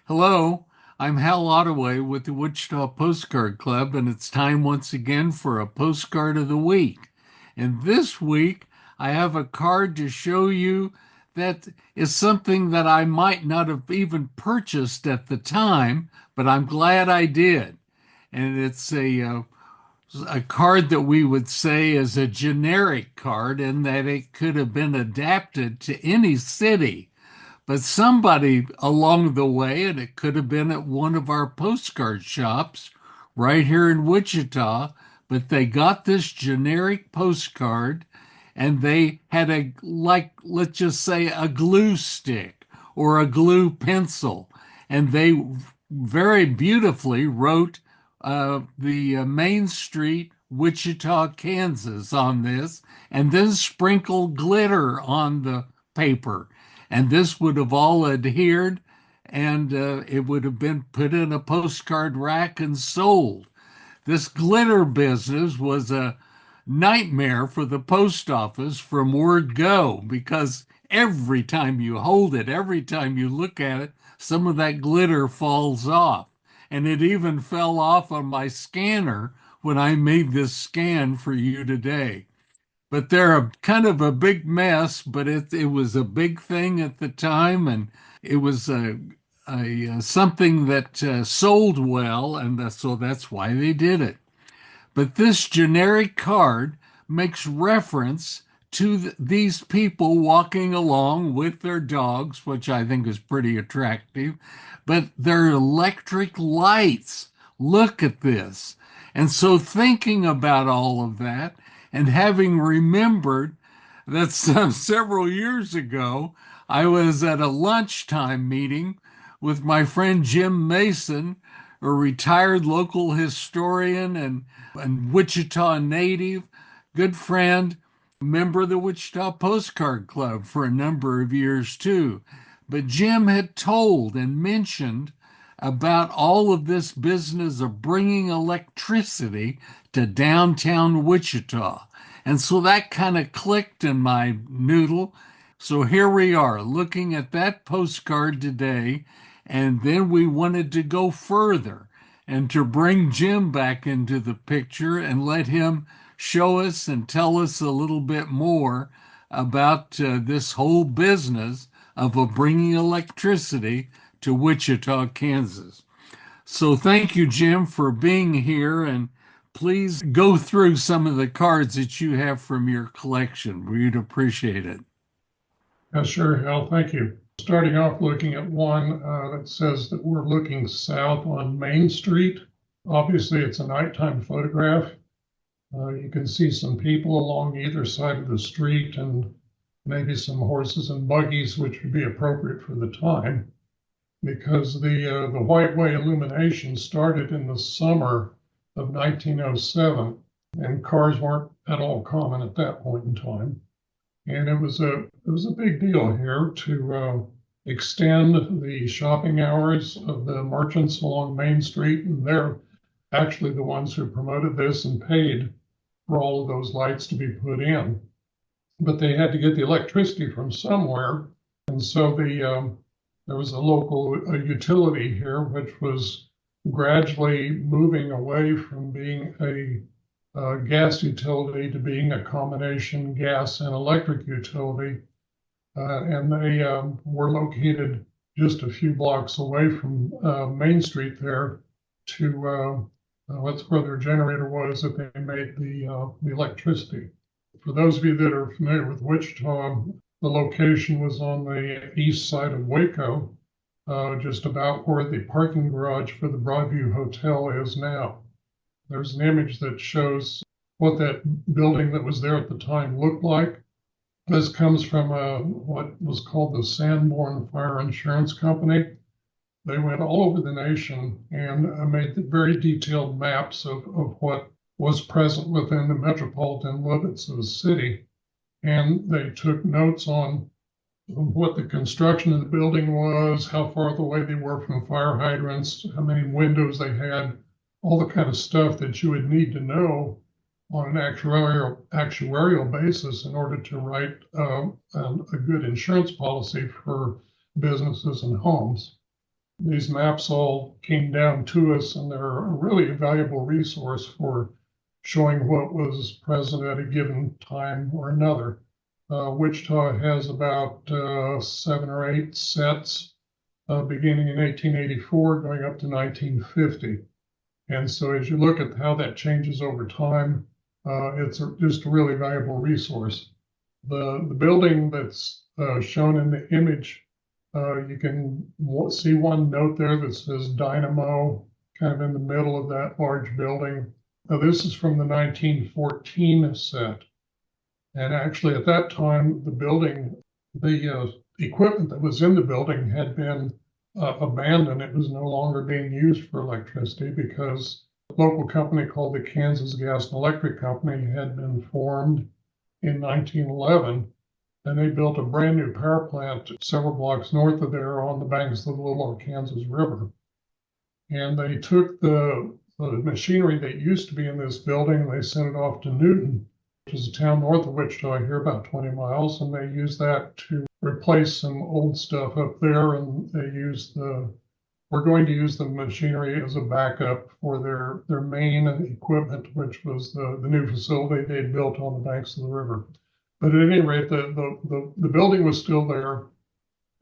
Hello, I'm Hal Ottaway with the Wichita Postcard Club, and it's time once again for a postcard of the week. And this week, I have a card to show you that is something that I might not have even purchased at the time, but I'm glad I did. And it's a card that we would say is a generic card in that it could have been adapted to any city. But somebody along the way, and it could have been at one of our postcard shops right here in Wichita, but they got this generic postcard and they had let's just say, a glue stick or a glue pencil. And they very beautifully wrote the Main Street, Wichita, Kansas on this, and then sprinkled glitter on the paper. And this would have all adhered, and it would have been put in a postcard rack and sold. This glitter business was a nightmare for the post office from word go because every time you hold it, every time you look at it, some of that glitter falls off. And it even fell off on my scanner when I made this scan for you today. But they're kind of a big mess, but it was a big thing at the time, and it was a something that sold well, and so that's why they did it. But this generic card makes reference to these people walking along with their dogs, which I think is pretty attractive, but their electric lights. Look at this. And so, thinking about all of that and having remembered that several years ago, I was at a lunchtime meeting with my friend Jim Mason, a retired local historian and Wichita native, good friend, member of the Wichita Postcard Club for a number of years too. But Jim had told and mentioned about all of this business of bringing electricity to downtown Wichita. And so that kind of clicked in my noodle. So here we are looking at that postcard today. And then we wanted to go further and to bring Jim back into the picture and let him show us and tell us a little bit more about this whole business of bringing electricity to Wichita, Kansas. So thank you, Jim, for being here, and please go through some of the cards that you have from your collection. We'd appreciate it. Sure, Hal, thank you. Starting off looking at one that says that we're looking south on Main Street. Obviously, it's a nighttime photograph. You can see some people along either side of the street and maybe some horses and buggies, which would be appropriate for the time because the White Way illumination started in the summer of 1907, and cars weren't at all common at that point in time. And it was a big deal here to extend the shopping hours of the merchants along Main Street, and they're actually the ones who promoted this and paid for all of those lights to be put in. But they had to get the electricity from somewhere, and so there was a local utility here which was gradually moving away from being a gas utility to being a combination gas and electric utility. And they were located just a few blocks away from Main Street there to that's where their generator was that they made the electricity. For those of you that are familiar with Wichita, the location was on the east side of Waco, just about where the parking garage for the Broadview Hotel is now. There's an image that shows what that building that was there at the time looked like. This comes from what was called the Sanborn Fire Insurance Company. They went all over the nation and made very detailed maps of what was present within the metropolitan limits of the city. And they took notes on what the construction of the building was, how far away they were from fire hydrants, how many windows they had, all the kind of stuff that you would need to know on an actuarial basis in order to write a good insurance policy for businesses and homes. these maps all came down to us, and they're a really valuable resource for showing what was present at a given time or another. Wichita has about 7 or 8 sets beginning in 1884, going up to 1950. And so as you look at how that changes over time, it's just a really valuable resource. The building that's shown in the image, you can see one note there that says Dynamo, kind of in the middle of that large building. This is from the 1914 set. And actually at that time, the building, the equipment that was in the building had been abandoned. It was no longer being used for electricity because a local company called the Kansas Gas and Electric Company had been formed in 1911, and they built a brand new power plant several blocks north of there on the banks of the Little Arkansas River. And they took the machinery that used to be in this building and they sent it off to Newton, which is a town north of Wichita here, about 20 miles, and they used that to replace some old stuff up there. And they used we're going to use the machinery as a backup for their main equipment, which was the new facility they'd built on the banks of the river. But at any rate, the building was still there.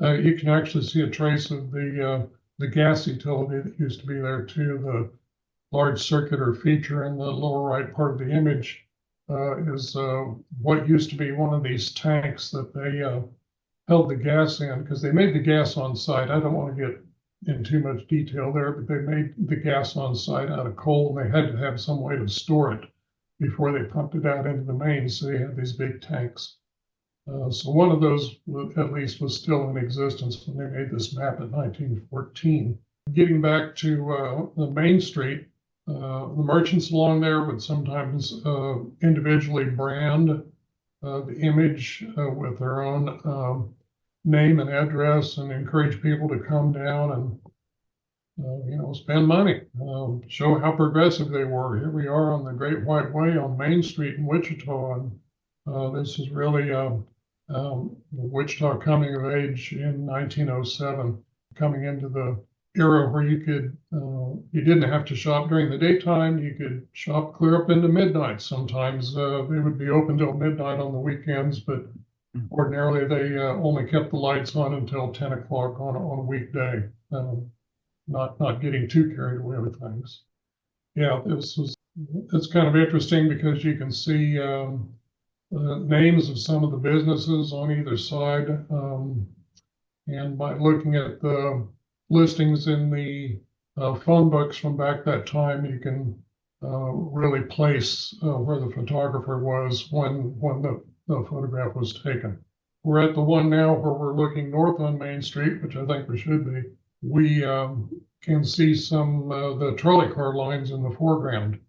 You can actually see a trace of the gas utility that used to be there too. The large circular feature in the lower right part of the image is what used to be one of these tanks that they held the gas in, because they made the gas on site. I don't want to get in too much detail there, but they made the gas on site out of coal, and they had to have some way to store it before they pumped it out into the mains. So they had these big tanks. So one of those, at least, was still in existence when they made this map in 1914. Getting back to the Main Street, the merchants along there would sometimes individually brand the image with their own name and address, and encourage people to come down and spend money, show how progressive they were. Here we are on the Great White Way on Main Street in Wichita, and this is really Wichita coming of age in 1907, coming into the era where you didn't have to shop during the daytime. You could shop clear up into midnight. Sometimes they would be open till midnight on the weekends, but ordinarily they only kept the lights on until 10 o'clock on a weekday. Not getting too carried away with things. Yeah, it's kind of interesting because you can see names of some of the businesses on either side, and by looking at the listings in the phone books from back that time, you can really place where the photographer was when the photograph was taken. We're at the one now where we're looking north on Main Street, which I think we should be. We can see some the trolley car lines in the foreground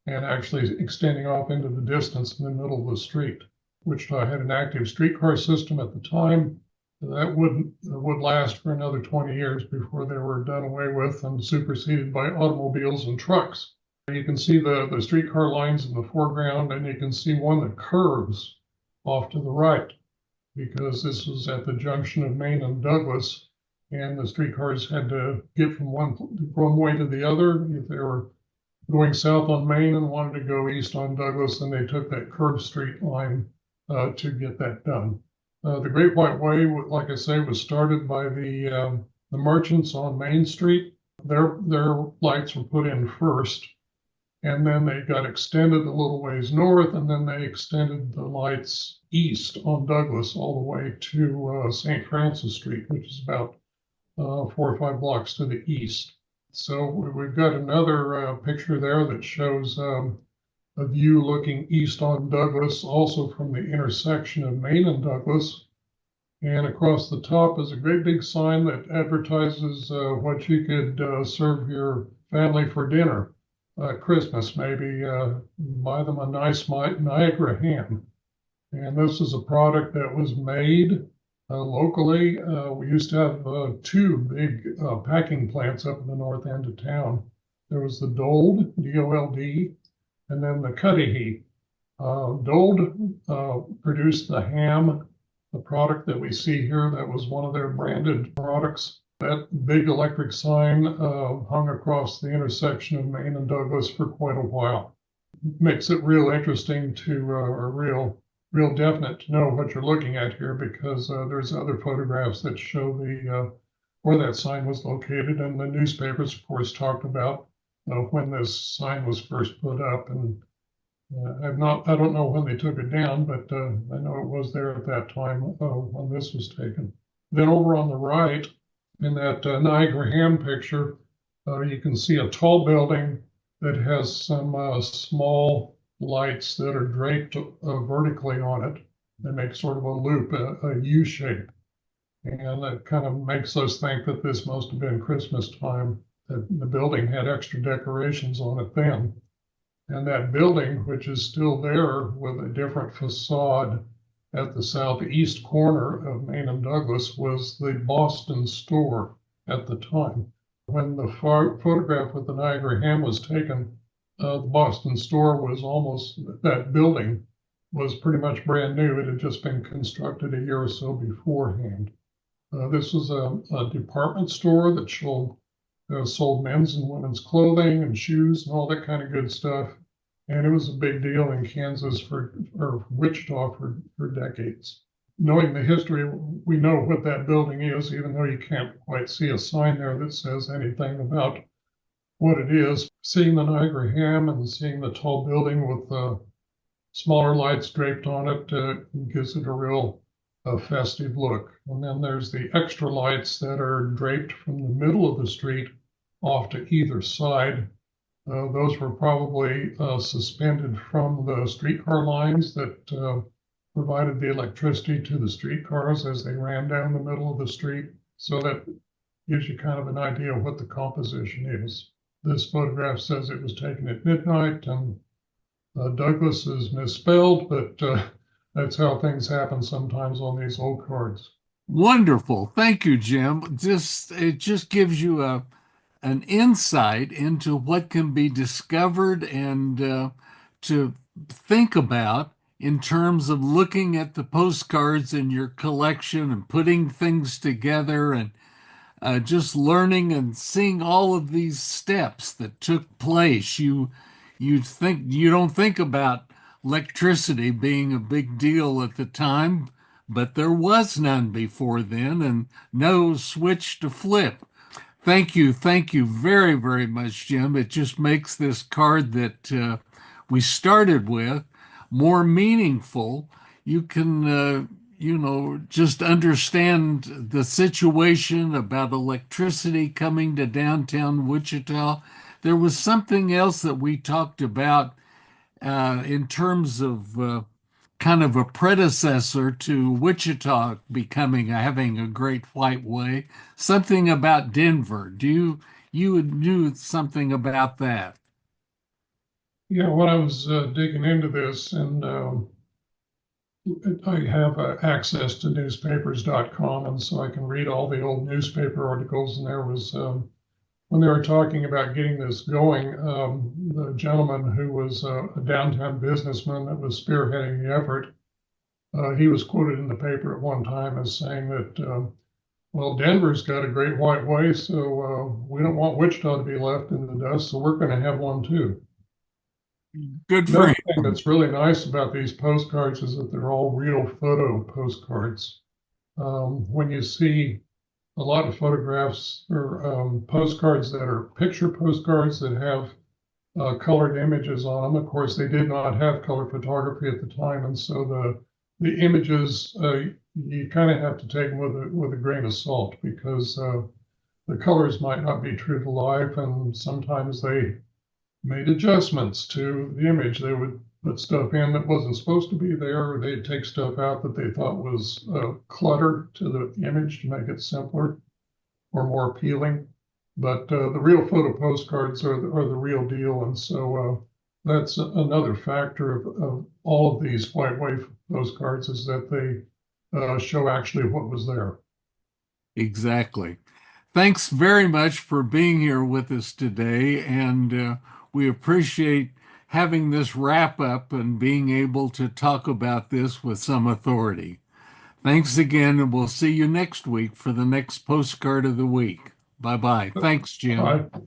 and actually extending off into the distance in the middle of the street. Wichita had an active streetcar system at the time. That would last for another 20 years before they were done away with and superseded by automobiles and trucks. You can see the streetcar lines in the foreground, and you can see one that curves off to the right, because this was at the junction of Main and Douglas, and the streetcars had to get from one way to the other. If they were going south on Main and wanted to go east on Douglas, then they took that curved street line to get that done. The Great White Way, like I say, was started by the merchants on Main Street. Their lights were put in first, and then they got extended a little ways north, and then they extended the lights east on Douglas all the way to St. Francis Street, which is about 4 or 5 blocks to the east. So we've got another picture there that shows a view looking east on Douglas, also from the intersection of Main and Douglas. And across the top is a great big sign that advertises what you could serve your family for dinner. Christmas, maybe buy them a nice Niagara ham. And this is a product that was made locally. We used to have 2 big packing plants up in the north end of town. There was the Dold, D-O-L-D, and then the Cudahy. Dold produced the ham, the product that we see here. That was one of their branded products. That big electric sign hung across the intersection of Main and Douglas for quite a while. Makes it real interesting to, or real definite to know what you're looking at here because there's other photographs that show where that sign was located, and the newspapers, of course, talked about when this sign was first put up. And I don't know when they took it down, but I know it was there at that time when this was taken. Then over on the right, in that Niagara Ham picture, you can see a tall building that has some small lights that are draped vertically on it. They make sort of a loop, a U shape. And that kind of makes us think that this must have been Christmas time, that the building had extra decorations on it then. And that building, which is still there with a different facade at the southeast corner of Main and Douglas, was the Boston store at the time. When the photograph with the Niagara Ham was taken, the Boston store was that building was pretty much brand new. It had just been constructed a year or so beforehand. This was a department store that sold men's and women's clothing and shoes and all that kind of good stuff. And it was a big deal in Kansas or Wichita for decades. Knowing the history, we know what that building is, even though you can't quite see a sign there that says anything about what it is. Seeing the Niagara Ham and seeing the tall building with smaller lights draped on it gives it a real festive look. And then there's the extra lights that are draped from the middle of the street off to either side. Those were probably suspended from the streetcar lines that provided the electricity to the streetcars as they ran down the middle of the street. So that gives you kind of an idea of what the composition is. This photograph says it was taken at midnight, and Douglas is misspelled, but that's how things happen sometimes on these old cards. Wonderful. Thank you, Jim. It just gives you an insight into what can be discovered and to think about in terms of looking at the postcards in your collection and putting things together and just learning and seeing all of these steps that took place. You don't think about electricity being a big deal at the time, but there was none before then, and no switch to flip. Thank you very, very much, Jim. It just makes this card that we started with more meaningful. You can, just understand the situation about electricity coming to downtown Wichita. There was something else that we talked about in terms of kind of a predecessor to Wichita having a great white way. Something about Denver. You knew something about that? Yeah, when I was digging into this, and I have access to newspapers.com, and so I can read all the old newspaper articles. And there was when they were talking about getting this going, the gentleman who was a downtown businessman that was spearheading the effort, he was quoted in the paper at one time as saying that, well, Denver's got a great white way, so we don't want Wichita to be left in the dust, so we're going to have one too. Good for Another thing him. that's really nice about these postcards is that they're all real photo postcards. When you see a lot of photographs or postcards that are picture postcards that have colored images on them. Of course, they did not have color photography at the time, and so the images you kind of have to take them with a grain of salt because the colors might not be true to life, and sometimes they made adjustments to the image. They would put stuff in that wasn't supposed to be there, or they'd take stuff out that they thought was clutter to the image to make it simpler or more appealing. But the real photo postcards are the real deal. And so that's another factor of all of these white wave postcards is that they show actually what was there. Exactly. Thanks very much for being here with us today, and we appreciate having this wrap up and being able to talk about this with some authority. Thanks again, and we'll see you next week for the next postcard of the week. Bye bye. Thanks, Jim. Bye.